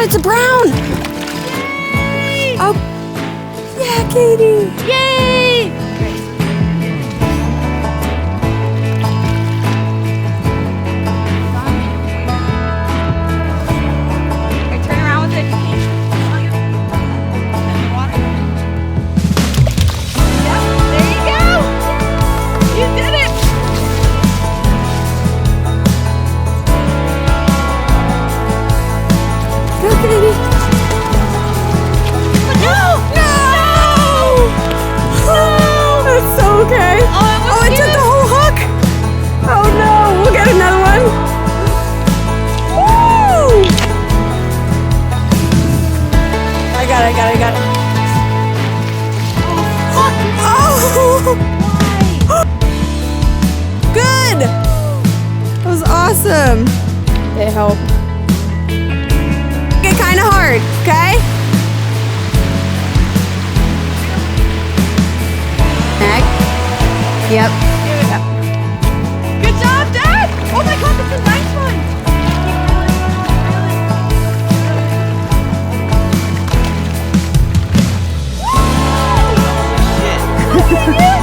god, it's a brown! Yay! Oh, yeah, Katie! Yay! Okay, turn around with it. Yep, there you go! You did it! Go, Katie! No! No! That's so okay. Oh, it took the whole hook! Oh no, we'll get another one. Woo! I got it. Oh! Good! That was awesome. They help. Get kind of hard, okay? Neck. Yep. Good job, Dad! Oh my god, that's a nice one! Woo! Good for you!